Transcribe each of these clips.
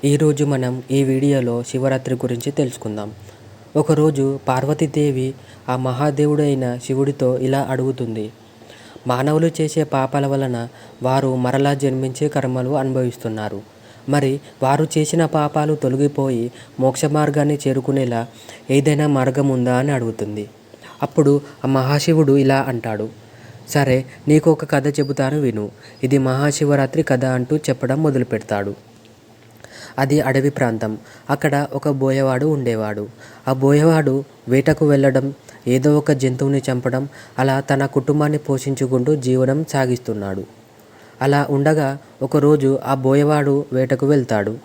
ఈరోజు మనం ఈ వీడియోలో శివరాత్రి గురించి తెలుసుకుందాం. ఒకరోజు పార్వతీదేవి ఆ మహాదేవుడైన శివుడితో ఇలా అడుగుతుంది. మానవులు చేసే పాపాల వలన వారు మరలా జన్మించే కర్మలు అనుభవిస్తున్నారు. మరి వారు చేసిన పాపాలు తొలగిపోయి మోక్ష మార్గాన్ని చేరుకునేలా ఏదైనా మార్గం ఉందా అని అడుగుతుంది. అప్పుడు ఆ మహాశివుడు ఇలా అంటాడు. సరే, నీకు ఒక కథ చెబుతాను విను. ఇది మహాశివరాత్రి కథ అంటూ చెప్పడం మొదలు పెడతాడు. అది అడవి ప్రాంతం. అక్కడ ఒక బోయవాడు ఉండేవాడు. ఆ బోయవాడు వేటకు వెళ్ళడం, ఏదో ఒక జంతువుని చంపడం, అలా తన కుటుంబాన్ని పోషించుకుంటూ జీవనం సాగిస్తున్నాడు. అలా ఉండగా ఒకరోజు ఆ బోయవాడు వేటకు వెళ్తాడు.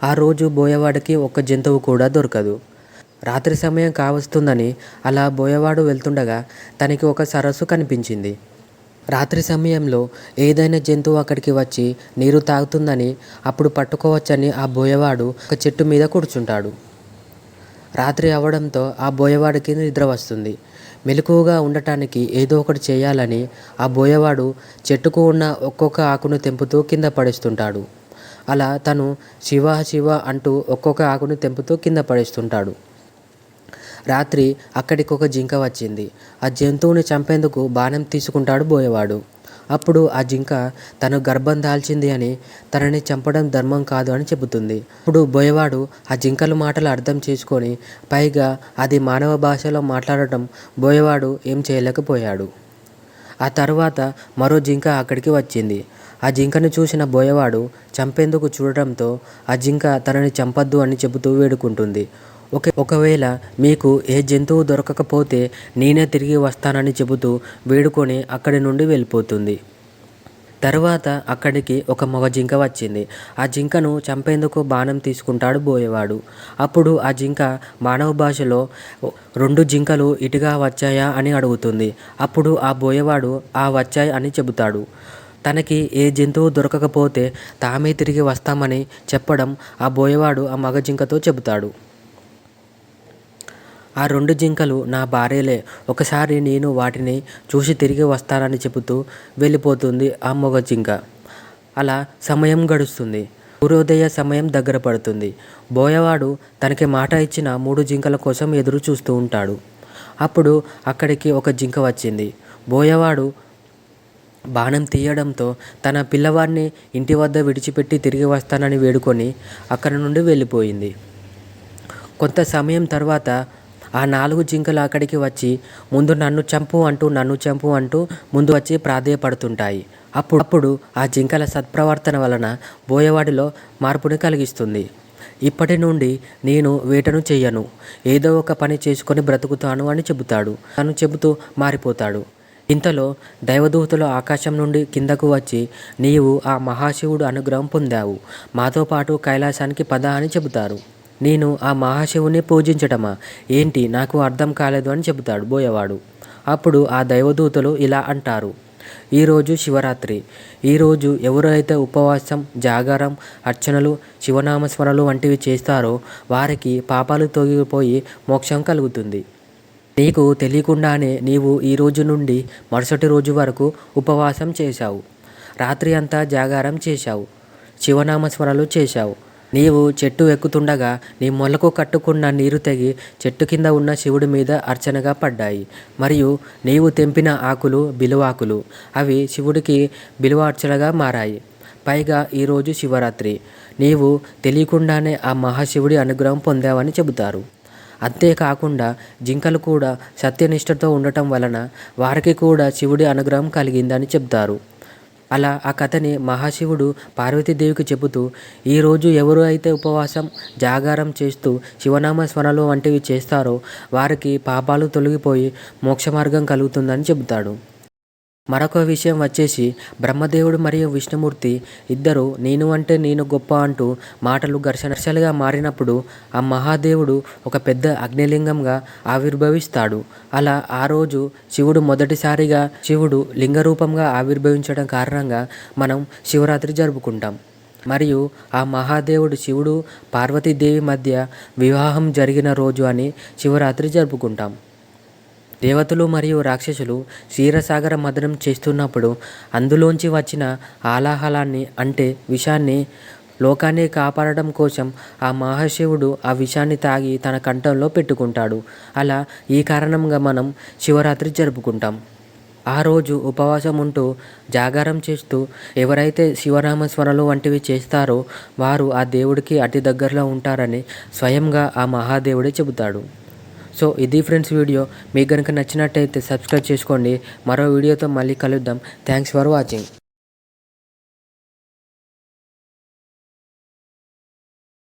ఆ రోజు బోయవాడికి ఒక్క జంతువు కూడా దొరకదు. రాత్రి సమయం కావస్తుందని అలా బోయవాడు వెళ్తుండగా తనకి ఒక సరస్సు కనిపించింది. రాత్రి సమయంలో ఏదైనా జంతువు అక్కడికి వచ్చి నీరు తాగుతుందని, అప్పుడు పట్టుకోవచ్చని ఆ బోయవాడు ఒక చెట్టు మీద కూర్చుంటాడు. రాత్రి అవడంతో ఆ బోయవాడికి నిద్ర వస్తుంది. మెలకువగా ఉండటానికి ఏదో ఒకటి చేయాలని ఆ బోయవాడు చెట్టుకు ఉన్న ఒక్కొక్క ఆకును తెంపుతూ కింద పడేస్తుంటాడు. అలా తను శివ శివ అంటూ ఒక్కొక్క ఆకును తెంపుతూ కింద పడేస్తుంటాడు. రాత్రి అక్కడికి ఒక జింక వచ్చింది. ఆ జంతువుని చంపేందుకు బాణం తీసుకుంటాడు బోయవాడు. అప్పుడు ఆ జింక తను గర్భం దాల్చింది అని, తనని చంపడం ధర్మం కాదు అని చెబుతుంది. అప్పుడు బోయవాడు ఆ జింకల మాటలు అర్థం చేసుకొని, పైగా అది మానవ భాషలో మాట్లాడటం బోయవాడు ఏం చేయలేకపోయాడు. ఆ తర్వాత మరో జింక అక్కడికి వచ్చింది. ఆ జింకను చూసిన బోయవాడు చంపేందుకు చూడటంతో ఆ జింక తనని చంపద్దు అని చెబుతూ వేడుకుంటుంది. ఒకవేళ మీకు ఏ జంతువు దొరకకపోతే నేనే తిరిగి వస్తానని చెబుతూ వేడుకొని అక్కడి నుండి వెళ్ళిపోతుంది. తర్వాత అక్కడికి ఒక మగ జింక వచ్చింది. ఆ జింకను చంపేందుకు బాణం తీసుకుంటాడు బోయవాడు. అప్పుడు ఆ జింక మానవ భాషలో 2 జింకలు ఇటుగా వచ్చాయా అని అడుగుతుంది. అప్పుడు ఆ బోయవాడు ఆ వచ్చాయి అని చెబుతాడు. తనకి ఏ జంతువు దొరకకపోతే తామే తిరిగి వస్తామని చెప్పడం ఆ బోయవాడు ఆ మగ జింకతో చెబుతాడు. ఆ 2 జింకలు నా భార్యలే, ఒకసారి నేను వాటిని చూసి తిరిగి వస్తానని చెబుతూ వెళ్ళిపోతుంది ఆ మగ జింక. అలా సమయం గడుస్తుంది. సూర్యోదయ సమయం దగ్గర పడుతుంది. బోయవాడు తనకి మాట ఇచ్చిన 3 జింకల కోసం ఎదురు చూస్తూ ఉంటాడు. అప్పుడు అక్కడికి ఒక జింక వచ్చింది. బోయవాడు బాణం తీయడంతో తన పిల్లవాడిని ఇంటి వద్ద విడిచిపెట్టి తిరిగి వస్తానని వేడుకొని అక్కడి నుండి వెళ్ళిపోయింది. కొంత సమయం తర్వాత ఆ 4 జింకలు అక్కడికి వచ్చి ముందు నన్ను చంపు అంటూ ముందు వచ్చి ప్రాధేయపడుతుంటాయి. అప్పుడు ఆ జింకల సత్ప్రవర్తన వలన బోయవాడిలో మార్పుని కలిగిస్తుంది. ఇప్పటి నుండి నేను వేటను చెయ్యను, ఏదో ఒక పని చేసుకొని బ్రతుకుతాను అని చెబుతాడు. తను చెబుతూ మారిపోతాడు. ఇంతలో దైవదూతలు ఆకాశం నుండి కిందకు వచ్చి, నీవు ఆ మహాశివుడు అనుగ్రహం పొందావు, మాతో పాటు కైలాసానికి పద అని చెబుతారు. నేను ఆ మహాశివుని పూజించటమా ఏంటి, నాకు అర్థం కాలేదు అని చెబుతాడు బోయవాడు. అప్పుడు ఆ దైవదూతలు ఇలా అంటారు. ఈరోజు శివరాత్రి. ఈరోజు ఎవరైతే ఉపవాసం, జాగారం, అర్చనలు, శివనామస్మరణలు వంటివి చేస్తారో వారికి పాపాలు తొలగిపోయి మోక్షం కలుగుతుంది. నీకు తెలియకుండానే నీవు ఈ రోజు నుండి మరుసటి రోజు వరకు ఉపవాసం చేశావు, రాత్రి అంతా జాగారం చేశావు, శివనామస్మరణలు చేశావు. నీవు చెట్టు ఎక్కుతుండగా నీ మొలకు కట్టుకున్న నీరు తెగి చెట్టు కింద ఉన్న శివుడి మీద అర్చనగా పడ్డాయి. మరియు నీవు తెంపిన ఆకులు బిలువాకులు, అవి శివుడికి బిలువ అర్చనగా మారాయి. పైగా ఈరోజు శివరాత్రి. నీవు తెలియకుండానే ఆ మహాశివుడి అనుగ్రహం పొందావని చెబుతారు. అంతేకాకుండా జింకలు కూడా సత్యనిష్టతో ఉండటం వలన వారికి కూడా శివుడి అనుగ్రహం కలిగిందని చెబుతారు. అలా ఆ కథని మహాశివుడు పార్వతీదేవికి చెబుతూ, ఈరోజు ఎవరు అయితే ఉపవాసం, జాగారం చేస్తూ శివనామ స్మరణలు వంటివి చేస్తారో వారికి పాపాలు తొలగిపోయి మోక్ష మార్గం కలుగుతుందని చెబుతాడు. మరొక విషయం వచ్చేసి, బ్రహ్మదేవుడు మరియు విష్ణుమూర్తి ఇద్దరు నేను అంటే నేను గొప్ప అంటూ మాటలు ఘర్షణలుగా మారినప్పుడు ఆ మహాదేవుడు ఒక పెద్ద అగ్నిలింగంగా ఆవిర్భవిస్తాడు. అలా ఆ రోజు మొదటిసారిగా శివుడు లింగరూపంగా ఆవిర్భవించడం కారణంగా మనం శివరాత్రి జరుపుకుంటాం. మరియు ఆ మహాదేవుడు శివుడు పార్వతీదేవి మధ్య వివాహం జరిగిన రోజు అని శివరాత్రి జరుపుకుంటాం. దేవతలు మరియు రాక్షసులు క్షీరసాగర మథనం చేస్తున్నప్పుడు అందులోంచి వచ్చిన ఆలాహలాన్ని అంటే విషాన్ని లోకాన్ని కాపాడడం కోసం ఆ మహాశివుడు ఆ విషాన్ని తాగి తన కంఠంలో పెట్టుకుంటాడు. అలా ఈ కారణంగా మనం శివరాత్రి జరుపుకుంటాం. ఆ రోజు ఉపవాసం ఉంటూ జాగారం చేస్తూ ఎవరైతే శివనామస్మరణలు వంటివి చేస్తారో వారు ఆ దేవుడికి అతి దగ్గరలో ఉంటారని స్వయంగా ఆ మహాదేవుడే చెబుతాడు. సో ఇది ఫ్రెండ్స్ వీడియో. మీకు కనుక నచ్చినట్టయితే సబ్స్క్రైబ్ చేసుకోండి. మరో వీడియోతో మళ్ళీ కలుద్దాం. Thanks for watching.